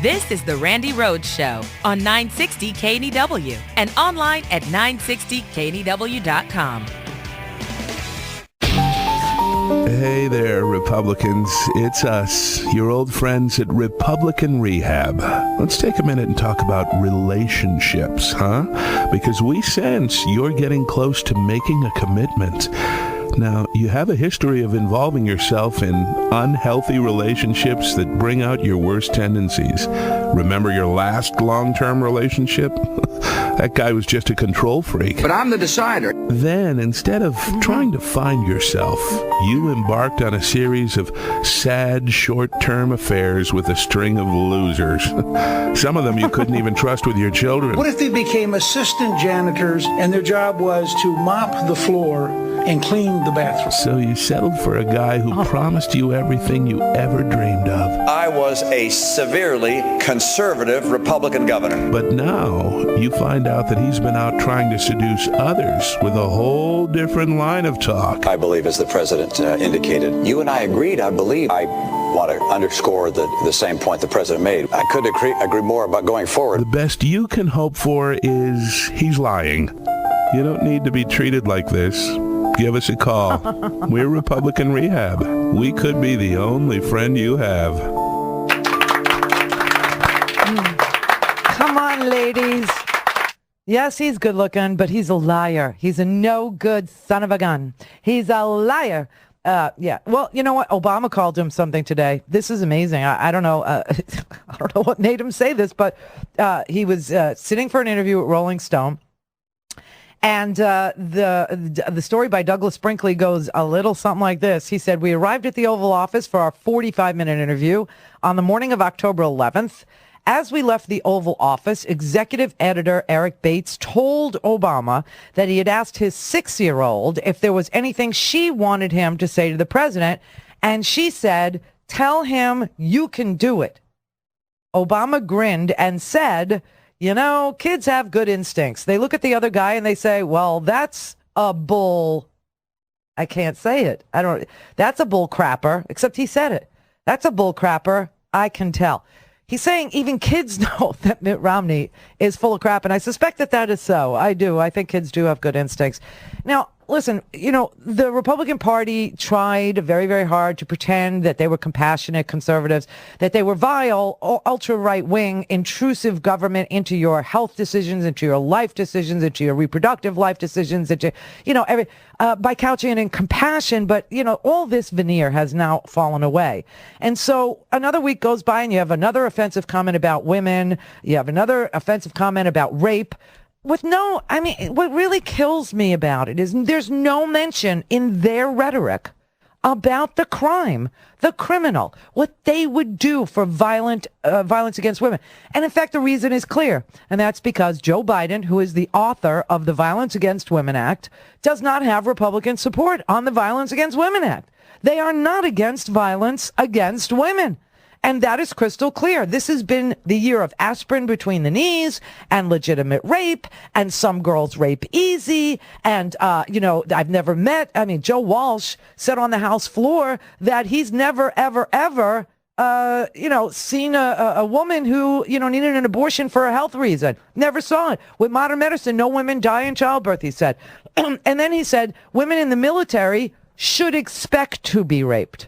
This is the Randi Rhodes Show on 960 KNEW and online at 960KNEW.com. Hey there, Republicans. It's us, your old friends at Republican Rehab. Let's take a minute and talk about relationships, huh? Because we sense you're getting close to making a commitment. Now, you have a history of involving yourself in unhealthy relationships that bring out your worst tendencies. Remember your last long-term relationship? That guy was just a control freak. But I'm the decider. Then, instead of trying to find yourself, you embarked on a series of sad, short-term affairs with a string of losers. Some of them you couldn't even trust with your children. What if they became assistant janitors and their job was to mop the floor and clean the bathroom? So you settled for a guy who promised you everything you ever dreamed of. I was a severely conservative Republican governor. But now you find out that he's been out trying to seduce others with a whole different line of talk. I believe, as the president indicated, you and I agreed, I believe. I want to underscore the same point the president made. I couldn't agree more about going forward. The best you can hope for is he's lying. You don't need to be treated like this. Give us a call. We're Republican Rehab. We could be the only friend you have. Come on, ladies. Yes, he's good looking, but he's a liar. He's a no good son of a gun. He's a liar. Yeah. Well, you know what? Obama called him something today. This is amazing. I don't know. I don't know what made him say this, but he was sitting for an interview at Rolling Stone. And the story by Douglas Brinkley goes a little something like this. He said, "We arrived at the Oval Office for our 45-minute interview on the morning of October 11th. As we left the Oval Office, executive editor Eric Bates told Obama that he had asked his 6-year-old if there was anything she wanted him to say to the president. And she said, 'Tell him you can do it.' Obama grinned and said, 'You know, kids have good instincts. They look at the other guy and they say, well, that's a bull.' I can't say it. That's a bull crapper, except he said it. That's a bull crapper. I can tell." He's saying even kids know that Mitt Romney is full of crap, and I suspect that is so. I do. I think kids do have good instincts. Now, listen, you know, the Republican Party tried very, very hard to pretend that they were compassionate conservatives, that they were vile, ultra right-wing, intrusive government into your health decisions, into your life decisions, into your reproductive life decisions, into, you know, by couching it in compassion. But, you know, all this veneer has now fallen away. And so another week goes by and you have another offensive comment about women. You have another offensive comment about rape. What really kills me about it is there's no mention in their rhetoric about the crime, the criminal, what they would do for violence against women. And in fact, the reason is clear, and that's because Joe Biden, who is the author of the Violence Against Women Act, does not have Republican support on the Violence Against Women Act. They are not against violence against women. And that is crystal clear. This has been the year of aspirin between the knees and legitimate rape, and some girls rape easy. And, you know, Joe Walsh said on the House floor that he's never, ever, ever, seen a woman who, you know, needed an abortion for a health reason. Never saw it. With modern medicine, no women die in childbirth, he said. And then he said, women in the military should expect to be raped.